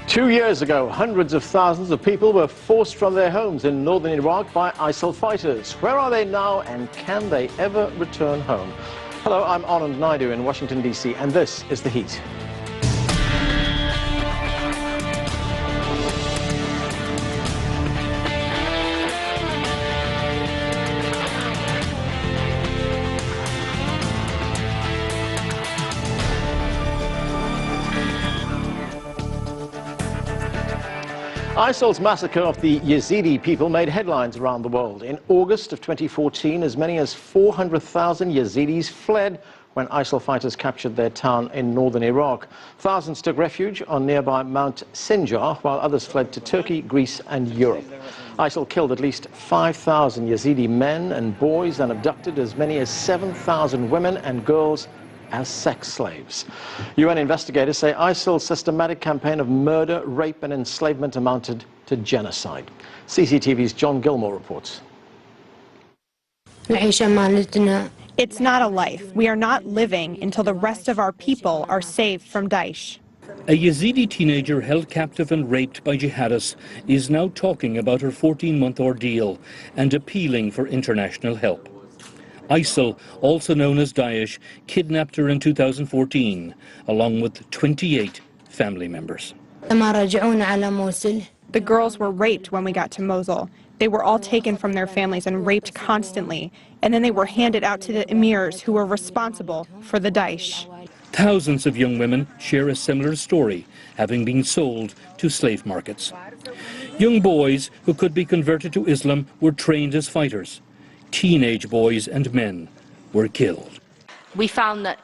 2 years ago, hundreds of thousands of people were forced from their homes in northern Iraq by ISIL fighters. Where are they now, and can they ever return home? Hello, I'm Anand Naidu in Washington, D.C., and this is The Heat. ISIL's massacre of the Yezidi people made headlines around the world. In August of 2014, as many as 400,000 Yezidis fled when ISIL fighters captured their town in northern Iraq. Thousands took refuge on nearby Mount Sinjar, while others fled to Turkey, Greece and Europe. ISIL killed at least 5,000 Yazidi men and boys and abducted as many as 7,000 women and girls as sex slaves. UN investigators say ISIL's systematic campaign of murder, rape and enslavement amounted to genocide. CCTV's John Gilmore reports. It's not a life. We are not living until the rest of our people are saved from Daesh. A Yazidi teenager held captive and raped by jihadists is now talking about her 14-month ordeal and appealing for international help. ISIL, also known as Daesh, kidnapped her in 2014, along with 28 family members. The girls were raped when we got to Mosul. They were all taken from their families and raped constantly, and then they were handed out to the emirs who were responsible for the Daesh. Thousands of young women share a similar story, having been sold to slave markets. Young boys who could be converted to Islam were trained as fighters. Teenage boys and men were killed. We found that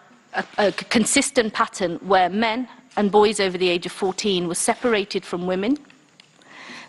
a consistent pattern where men and boys over the age of 14 were separated from women.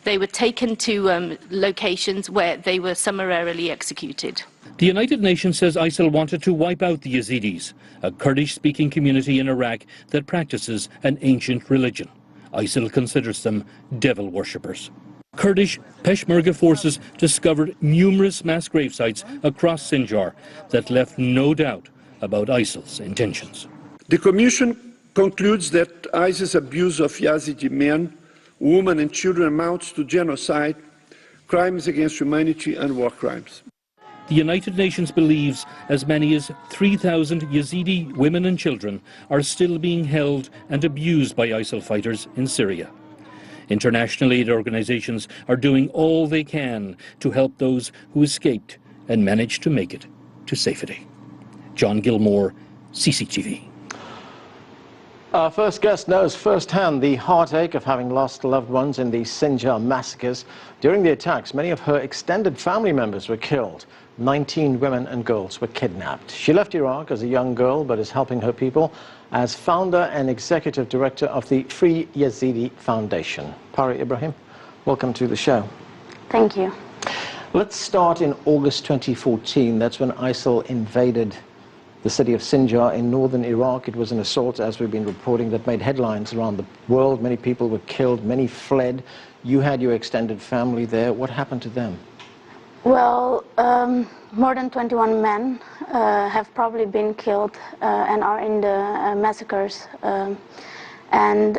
They were taken to locations where they were summarily executed. The United Nations says ISIL wanted to wipe out the Yezidis, a Kurdish-speaking community in Iraq that practices an ancient religion. ISIL considers them devil worshippers. Kurdish Peshmerga forces discovered numerous mass grave sites across Sinjar that left no doubt about ISIL's intentions. The Commission concludes that ISIS abuse of Yazidi men, women and children amounts to genocide, crimes against humanity and war crimes. The United Nations believes as many as 3,000 Yazidi women and children are still being held and abused by ISIL fighters in Syria. International aid organizations are doing all they can to help those who escaped and managed to make it to safety. John Gilmore, CCTV. Our first guest knows firsthand the heartache of having lost loved ones in the Sinjar massacres. During the attacks, many of her extended family members were killed. 19 women and girls were kidnapped. She left Iraq as a young girl, but is helping her people as founder and executive director of the Free Yezidi Foundation. Pari Ibrahim, welcome to the show. Thank you. Let's start in August 2014. That's when ISIL invaded the city of Sinjar in northern Iraq. It was an assault, as we've been reporting, that made headlines around the world. Many people were killed, many fled. You had your extended family there. What happened to them? Well, more than 21 men have probably been killed and are in the massacres. More than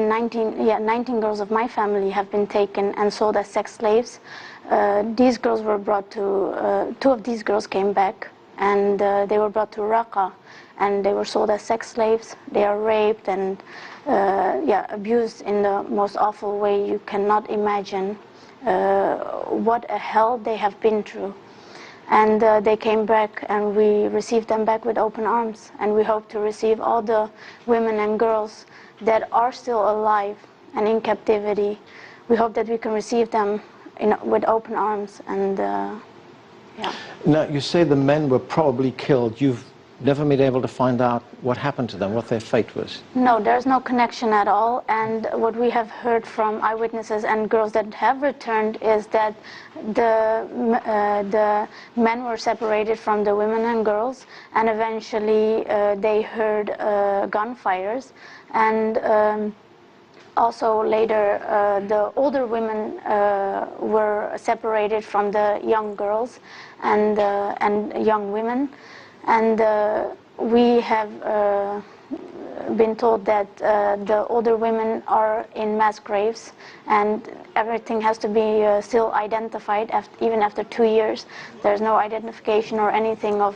19 girls of my family have been taken and sold as sex slaves. These girls were brought to, two of these girls came back, and they were brought to Raqqa, and they were sold as sex slaves. They are raped and abused in the most awful way you cannot imagine. What a hell they have been through. And they came back, and we received them back with open arms, and we hope to receive all the women and girls that are still alive and in captivity. We hope that we can receive them with open arms. And Now, you say the men were probably killed. You've never been able to find out what happened to them, what their fate was? No, there's no connection at all. And what we have heard from eyewitnesses and girls that have returned is that the men were separated from the women and girls, and eventually they heard gunfires. And also later, the older women were separated from the young girls and young women. And we have been told that the older women are in mass graves, and everything has to be still identified even after 2 years. There's no identification or anything of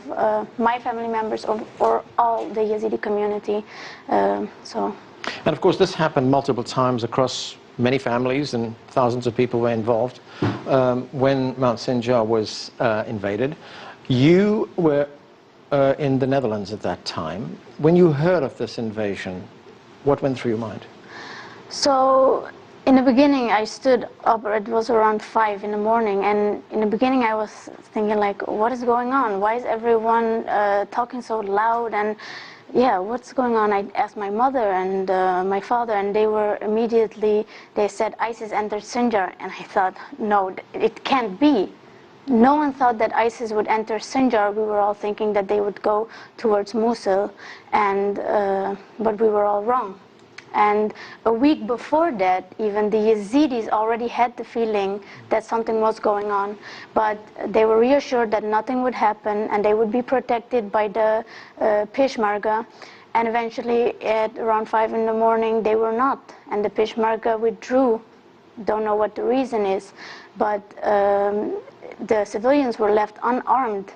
my family members or all the Yazidi community. And of course, this happened multiple times across many families, and thousands of people were involved when Mount Sinjar was invaded. You were in the Netherlands at that time. When you heard of this invasion, what went through your mind? So, in the beginning, I stood up, it was around 5 in the morning, and in the beginning I was thinking like, what is going on? Why is everyone talking so loud? And yeah, what's going on? I asked my mother and my father, and they said ISIS entered Sinjar, and I thought, no, it can't be. No one thought that ISIS would enter Sinjar. We were all thinking that they would go towards Mosul, but we were all wrong. And a week before that, even the Yezidis already had the feeling that something was going on, but they were reassured that nothing would happen and they would be protected by the Peshmerga. And eventually, at around 5 in the morning, they were not, and the Peshmerga withdrew. Don't know what the reason is, but the civilians were left unarmed,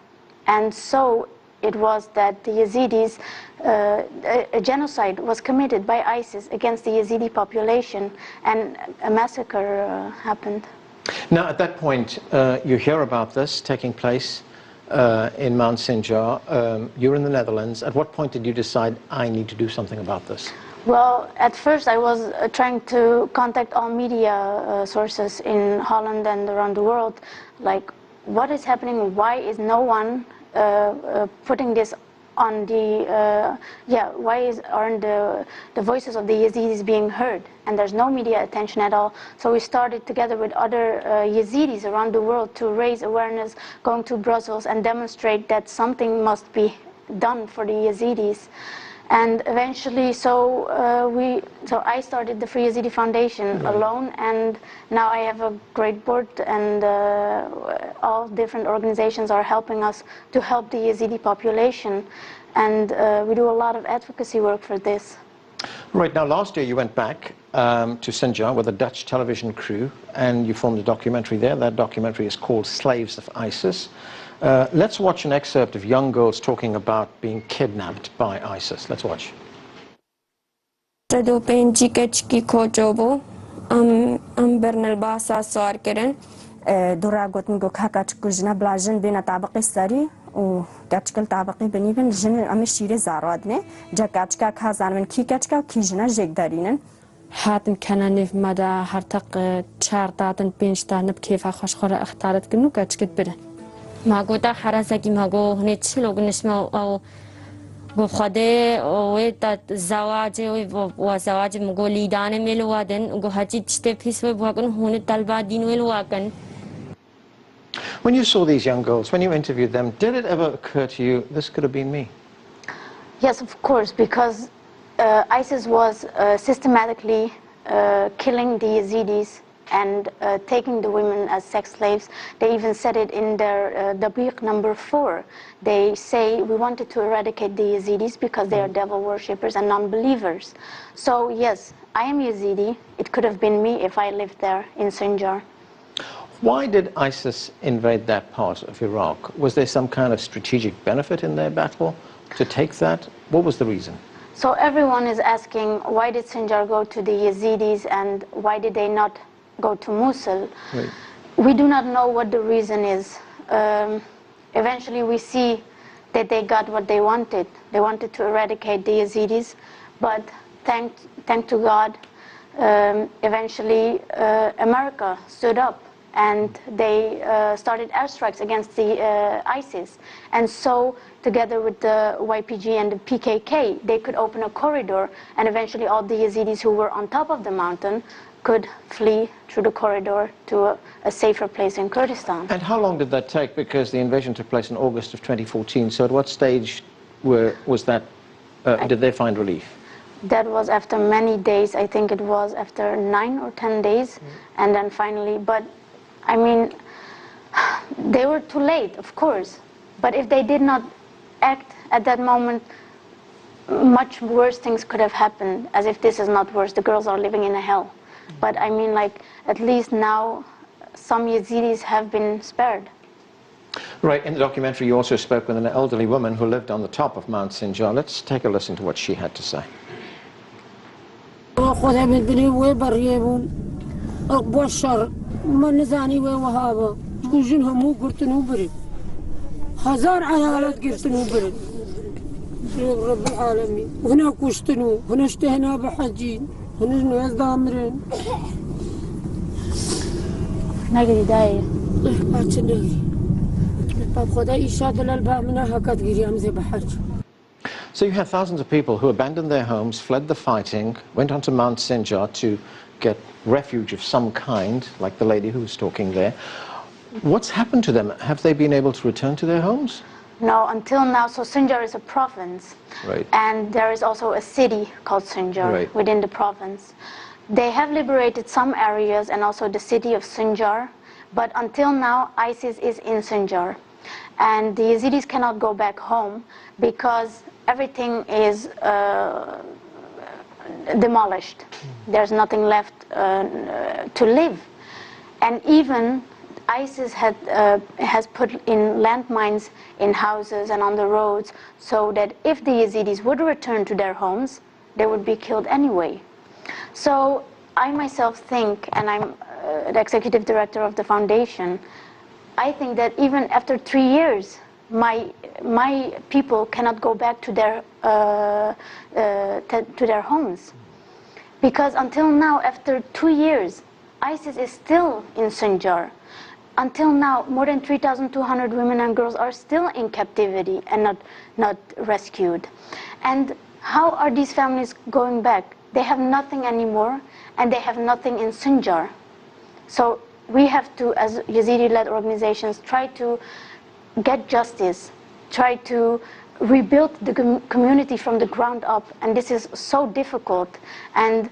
and so it was that the Yazidis, a genocide was committed by ISIS against the Yazidi population, and a massacre happened. Now, at that point, you hear about this taking place in Mount Sinjar. You're in the Netherlands. At what point did you decide, I need to do something about this? Well, at first I was trying to contact all media sources in Holland and around the world, like, what is happening? Why is no one putting this on the, aren't the voices of the Yazidis being heard? And there's no media attention at all. So we started together with other Yazidis around the world to raise awareness, going to Brussels and demonstrate that something must be done for the Yazidis. And eventually, so I started the Free Yazidi Foundation alone, and now I have a great board, and all different organizations are helping us to help the Yazidi population, and we do a lot of advocacy work for this. Right, now last year you went back to Sinjar with a Dutch television crew, and you filmed a documentary there. That documentary is called Slaves of ISIS. Let's watch an excerpt of young girls talking about being kidnapped by ISIS. Let's watch. حاتم كنانيف مدى هرتق شارطاتن بينشتان بكيف خوش خورا اختارت كنو كاتشكت بره ما قوتا حراسكي ما قو هنيتشلو قنشما او بخده ويتا زواج وزواج مقو ليدان ملوادن وقو هاتي تشتي بيس ويبواقن هون التلبا دين ويلواقن. When you saw these young girls, when you interviewed them, did it ever occur to you, this could have been me? Yes, of course, because ISIS was systematically killing the Yazidis and taking the women as sex slaves. They even said it in their Dabiq number 4. They say, we wanted to eradicate the Yazidis because they are devil worshippers and non-believers. So yes, I am Yazidi. It could have been me if I lived there in Sinjar. Why did ISIS invade that part of Iraq? Was there some kind of strategic benefit in their battle to take that? What was the reason? So everyone is asking, why did Sinjar go to the Yazidis and why did they not go to Mosul? Right. We do not know what the reason is. Eventually we see that they got what they wanted. They wanted to eradicate the Yazidis, but thank to God, eventually America stood up and they started airstrikes against the ISIS. And so, together with the YPG and the PKK, they could open a corridor, and eventually all the Yazidis who were on top of the mountain could flee through the corridor to a safer place in Kurdistan. And how long did that take? Because the invasion took place in August of 2014, so at what stage was that, did they find relief? That was after many days. I think it was after 9 or 10 days, and then finally, but I mean, they were too late, of course. But if they did not act at that moment, much worse things could have happened, as if this is not worse. The girls are living in a hell. But I mean, like, at least now some Yazidis have been spared. Right, in the documentary you also spoke with an elderly woman who lived on the top of Mount Sinjar. Let's take a listen to what she had to say. رب العالمين هنا كشتنو هنا اشتهنا بحجين هنا ناس دامرين نقدر داير باتشني باب خدا إيشاد الألباب منها هكذا جريام زي بحج. So you have thousands of people who abandoned their homes, fled the fighting, went onto Mount Sinjar to get refuge of some kind, like the lady who was talking there. What's happened to them? Have they been able to return to their homes? No, until now. So Sinjar is a province, right. And there is also a city called Sinjar right. within the province. They have liberated some areas and also the city of Sinjar, but until now ISIS is in Sinjar. And the Yazidis cannot go back home because everything is demolished. There's nothing left to live. And even ISIS has put in landmines in houses and on the roads so that if the Yazidis would return to their homes, they would be killed anyway. So I myself think, and I'm the executive director of the foundation, I think that even after 3 years, my people cannot go back to their homes. Because until now, after 2 years, ISIS is still in Sinjar. Until now, more than 3,200 women and girls are still in captivity and not rescued. And how are these families going back? They have nothing anymore, and they have nothing in Sinjar. So we have to, as Yazidi-led organizations, try to get justice, try to rebuild the community from the ground up, and this is so difficult. And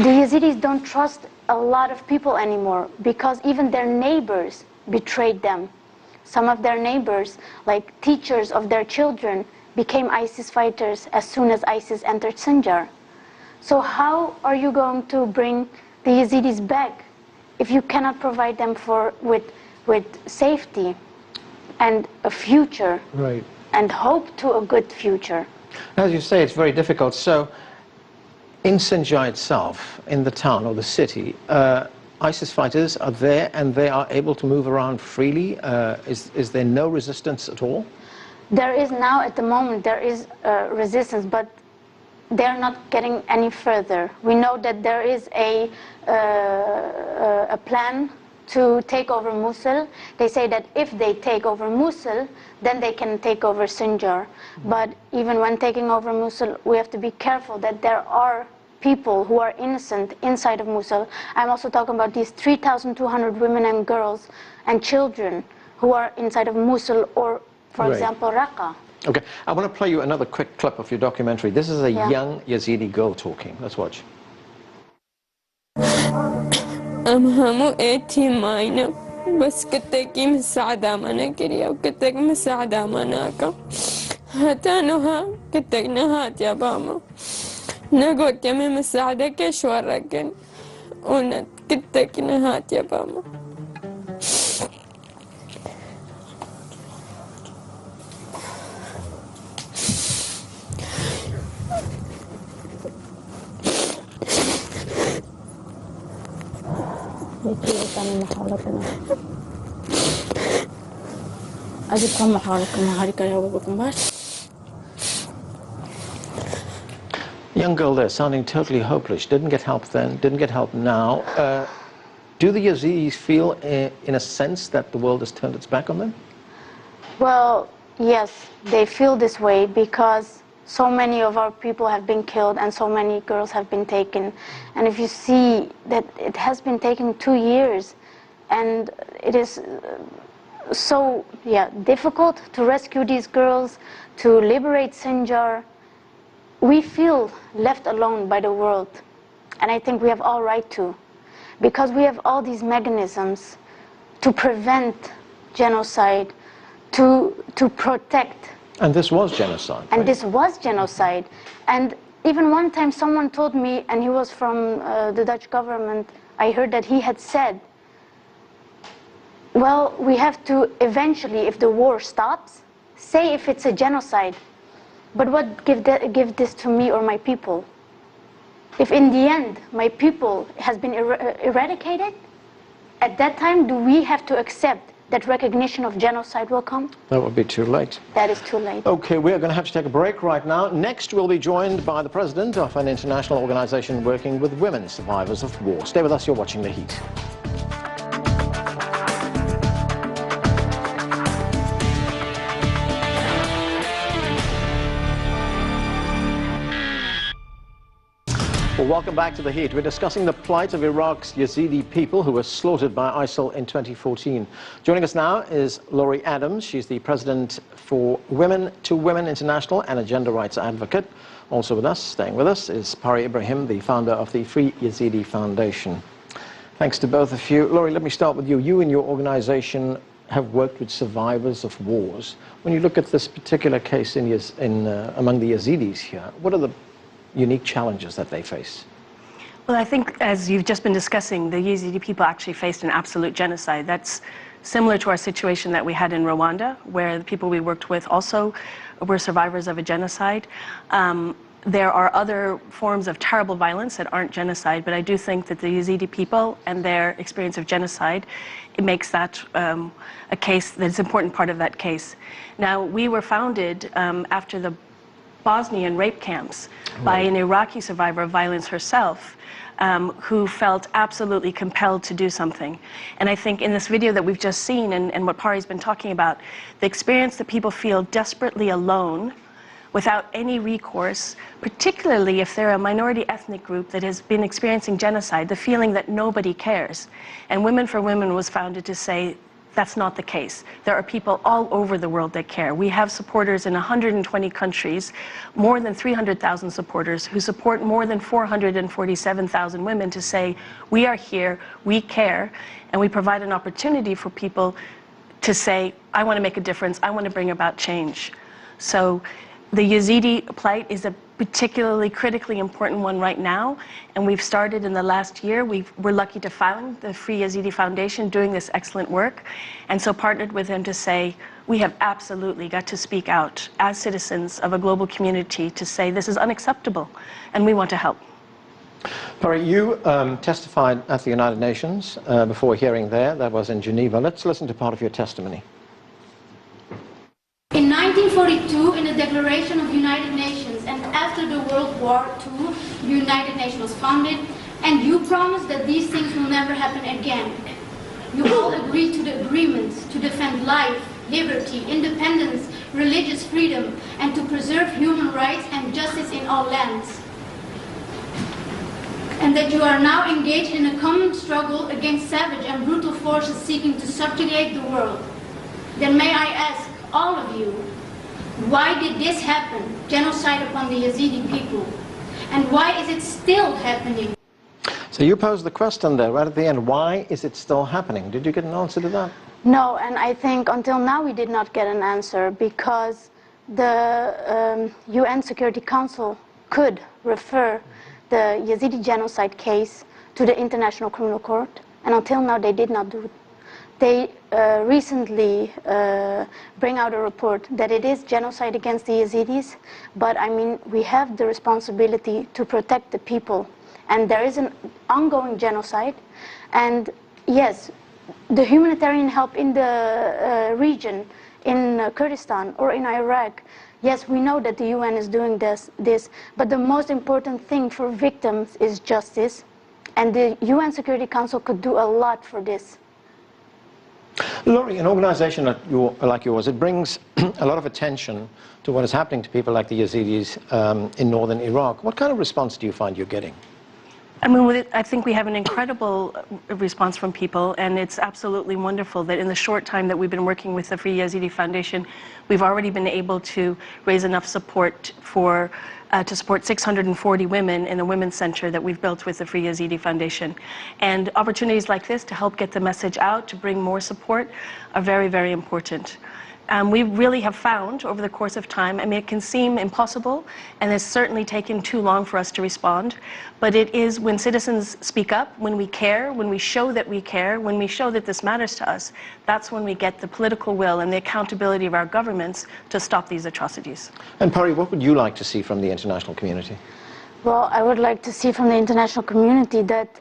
the Yazidis don't trust a lot of people anymore because even their neighbors betrayed them. Some of their neighbors, like teachers of their children, became ISIS fighters as soon as ISIS entered Sinjar. So how are you going to bring the Yazidis back if you cannot provide them with safety and a future, right, and hope to a good future? As you say, it's very difficult. So in Sinjar itself, in the town or the city, ISIS fighters are there and they are able to move around freely? Is there no resistance at all? There is now, at the moment, there is resistance, but they're not getting any further. We know that there is a plan to take over Mosul. They say that if they take over Mosul, then they can take over Sinjar. But even when taking over Mosul, we have to be careful that there are people who are innocent inside of Mosul. I'm also talking about these 3,200 women and girls and children who are inside of Mosul or, for example, Raqqa. Okay, I want to play you another quick clip of your documentary. This is a young Yazidi girl talking. Let's watch. همو ايتيماينا بس كتاكي مساعدة مانا كريا وكتاك مساعدة ماناكا هتانوها كتاك نهات يا باما نقول كمي مساعدة كيش ورقن ونت كتاك نهات يا باما يتيرتاني محاولتنا أجيبكم محاولكم هاريكا يا بابكم باش. Young girl there, sounding totally hopeless. Didn't get help then, didn't get help now. Do the Yazidis feel, in a sense, that the world has turned its back on them? Well, yes, they feel this way because so many of our people have been killed and so many girls have been taken. And if you see that it has been taken 2 years and it is so difficult to rescue these girls, to liberate Sinjar, we feel left alone by the world. And I think we have all right to, because we have all these mechanisms to prevent genocide, to protect And this was genocide. And right? this was genocide. And even one time someone told me, and he was from the Dutch government, I heard that he had said, well, we have to eventually, if the war stops, say if it's a genocide. But what give this to me or my people? If in the end my people has been eradicated, at that time do we have to accept that recognition of genocide will come? That would be too late. That is too late. Okay, we're going to have to take a break right now. Next, we'll be joined by the president of an international organization working with women survivors of war. Stay with us, you're watching The Heat. Well, welcome back to The Heat. We're discussing the plight of Iraq's Yazidi people who were slaughtered by ISIL in 2014. Joining us now is Laurie Adams. She's the president for Women to Women International and a gender rights advocate. Also with us, staying with us, is Pari Ibrahim, the founder of the Free Yazidi Foundation. Thanks to both of you. Laurie, let me start with you. You and your organization have worked with survivors of wars. When you look at this particular case among the Yazidis here, what are the unique challenges that they face? Well, I think, as you've just been discussing, the Yezidi people actually faced an absolute genocide. That's similar to our situation that we had in Rwanda, where the people we worked with also were survivors of a genocide. There are other forms of terrible violence that aren't genocide, but I do think that the Yazidi people and their experience of genocide, it makes that a case that's an important part of that case. Now, we were founded after the Bosnian rape camps by an Iraqi survivor of violence herself, who felt absolutely compelled to do something. And I think in this video that we've just seen and what Pari's been talking about, the experience that people feel desperately alone without any recourse, particularly if they're a minority ethnic group that has been experiencing genocide, the feeling that nobody cares. And Women for Women was founded to say, that's not the case. There are people all over the world that care. We have supporters in 120 countries, more than 300,000 supporters who support more than 447,000 women to say, we are here, we care, and we provide an opportunity for people to say, I want to make a difference, I want to bring about change. So the Yazidi plight is a particularly critically important one right now, and we've started in the last year. We're lucky to found the Free Yazidi Foundation doing this excellent work, and so partnered with them to say, we have absolutely got to speak out as citizens of a global community to say this is unacceptable, and we want to help. Pari, you testified at the United Nations before a hearing there. That was in Geneva. Let's listen to part of your testimony. In 1942, in the Declaration of United Nations, and after the World War II, the United Nations was founded, and you promised that these things will never happen again. You all agreed to the agreements to defend life, liberty, independence, religious freedom, and to preserve human rights and justice in all lands. And that you are now engaged in a common struggle against savage and brutal forces seeking to subjugate the world. Then may I ask, all of you, why did this happen, genocide upon the Yazidi people? And why is it still happening? So you posed the question there right at the end, why is it still happening? Did you get an answer to that? No, and I think until now we did not get an answer because the UN Security Council could refer the Yazidi genocide case to the International Criminal Court, and until now they did not do it. They recently bring out a report that it is genocide against the Yazidis, but I mean, we have the responsibility to protect the people. And there is an ongoing genocide. And yes, the humanitarian help in the region, in Kurdistan or in Iraq, yes, we know that the UN is doing this, but the most important thing for victims is justice. And the UN Security Council could do a lot for this. Laurie, an organization like yours, it brings a lot of attention to what is happening to people like the Yazidis in northern Iraq. What kind of response do you find you're getting? I mean, I think we have an incredible response from people, and it's absolutely wonderful that in the short time that we've been working with the Free Yazidi Foundation, we've already been able to raise enough support for to support 640 women in the Women's Center that we've built with the Free Yazidi Foundation. And opportunities like this to help get the message out, to bring more support, are very, very important. We really have found over the course of time, I mean, it can seem impossible, and it's certainly taken too long for us to respond, but it is when citizens speak up, when we care, when we show that we care, when we show that this matters to us, that's when we get the political will and the accountability of our governments to stop these atrocities. And Pari, what would you like to see from the international community? Well, I would like to see from the international community that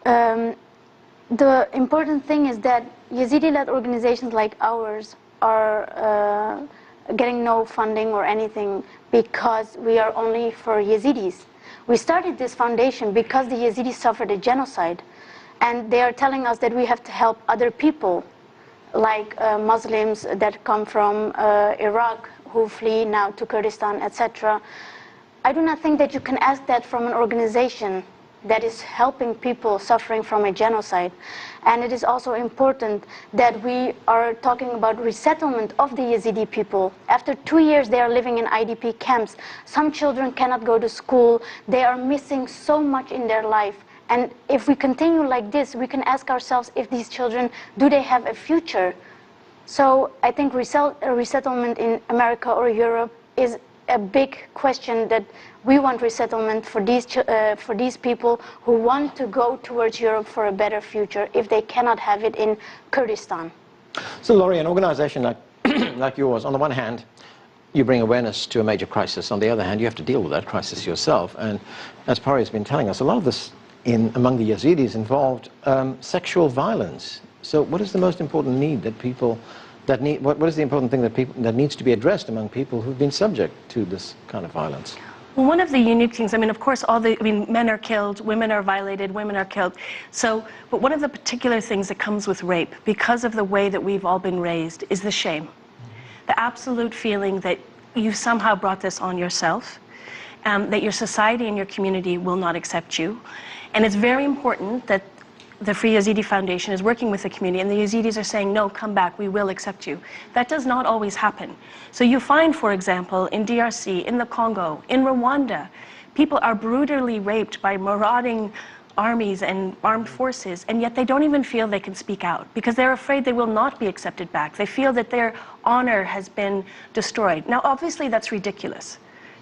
the important thing is that Yazidi-led organizations like ours are getting no funding or anything because we are only for Yazidis. We started this foundation because the Yazidis suffered a genocide, and they are telling us that we have to help other people, like Muslims that come from Iraq who flee now to Kurdistan, etc. I do not think that you can ask that from an organization that is helping people suffering from a genocide. And it is also important that we are talking about resettlement of the Yazidi people. After 2 years they are living in IDP camps. Some children cannot go to school. They are missing so much in their life. And if we continue like this, we can ask ourselves if these children, do they have a future? So I think resettlement in America or Europe is a big question, that we want resettlement for these people who want to go towards Europe for a better future if they cannot have it in Kurdistan. So Laurie, an organization like yours, on the one hand, you bring awareness to a major crisis. On the other hand, you have to deal with that crisis yourself. And as Pari has been telling us, a lot of this among the Yazidis involved sexual violence. So what is the most important need that people what is the important thing that needs to be addressed among people who've been subject to this kind of violence? Well, one of the unique things, I mean, of course, men are killed, women are violated, women are killed. So, but one of the particular things that comes with rape, because of the way that we've all been raised, is the shame. The absolute feeling that you somehow brought this on yourself, that your society and your community will not accept you. And it's very important that the Free Yazidi Foundation is working with the community, and the Yazidis are saying, no, come back, we will accept you. That does not always happen. So you find, for example, in DRC, in the Congo, in Rwanda, people are brutally raped by marauding armies and armed forces, and yet they don't even feel they can speak out because they're afraid they will not be accepted back. They feel that their honor has been destroyed. Now, obviously, that's ridiculous.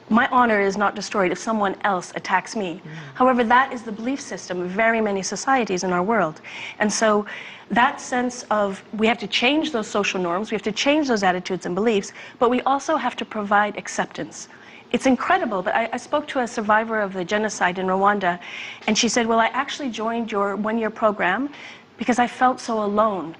My honor is not destroyed if someone else attacks me. However, that is the belief system of very many societies in our world. And so that sense of we have to change those social norms, we have to change those attitudes and beliefs, but we also have to provide acceptance. It's incredible, but I spoke to a survivor of the genocide in Rwanda, and she said, well, I actually joined your one-year program because I felt so alone.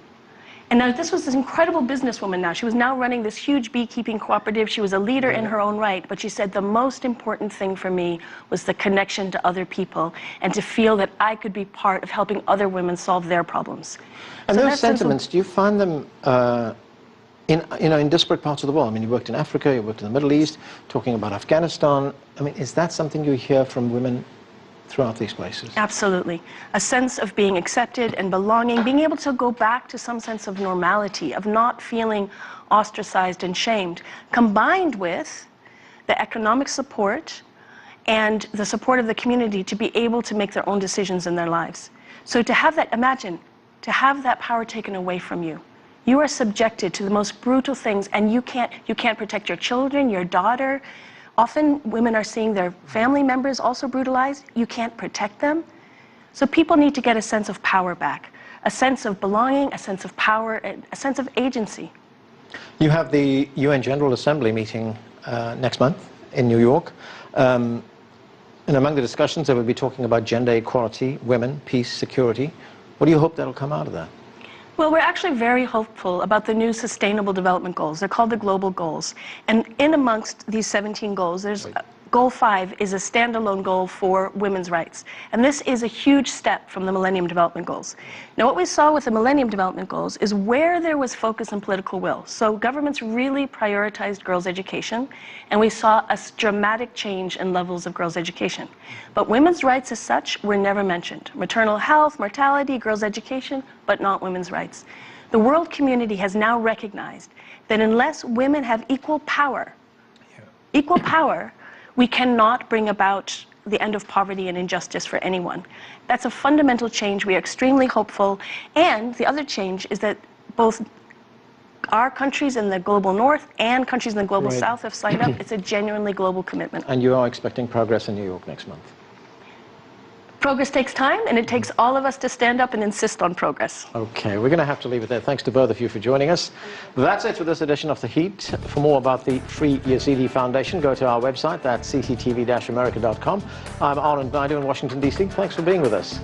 And now this was this incredible businesswoman now. She was now running this huge beekeeping cooperative. She was a leader in her own right. But she said the most important thing for me was the connection to other people and to feel that I could be part of helping other women solve their problems. And so those sentiments, do you find them in disparate parts of the world? I mean, you worked in Africa, you worked in the Middle East, talking about Afghanistan. I mean, is that something you hear from women throughout these places? Absolutely. A sense of being accepted and belonging, being able to go back to some sense of normality, of not feeling ostracized and shamed, combined with the economic support and the support of the community to be able to make their own decisions in their lives. So to have that, imagine, to have that power taken away from you. You are subjected to the most brutal things, and you can't protect your children, your daughter. Often women are seeing their family members also brutalized. You can't protect them. So people need to get a sense of power back, a sense of belonging, a sense of power, a sense of agency. You have the UN General Assembly meeting next month in New York. And among the discussions, they will be talking about gender equality, women, peace, security. What do you hope that will come out of that? Well, we're actually very hopeful about the new Sustainable Development Goals. They're called the Global Goals. And in amongst these 17 goals, there's Goal 5 is a standalone goal for women's rights. And this is a huge step from the Millennium Development Goals. Now, what we saw with the Millennium Development Goals is where there was focus and political will. So governments really prioritized girls' education, and we saw a dramatic change in levels of girls' education. But women's rights as such were never mentioned. Maternal health, mortality, girls' education, but not women's rights. The world community has now recognized that unless women have equal power, we cannot bring about the end of poverty and injustice for anyone. That's a fundamental change. We are extremely hopeful. And the other change is that both our countries in the global north and countries in the global Right. south have signed up. It's a genuinely global commitment. And you are expecting progress in New York next month. Progress takes time, and it takes all of us to stand up and insist on progress. Okay, we're going to have to leave it there. Thanks to both of you for joining us. That's it for this edition of The Heat. For more about the Free Yazidi Foundation, go to our website, that's cctv-america.com. I'm Arnold Naidu in Washington, D.C. Thanks for being with us.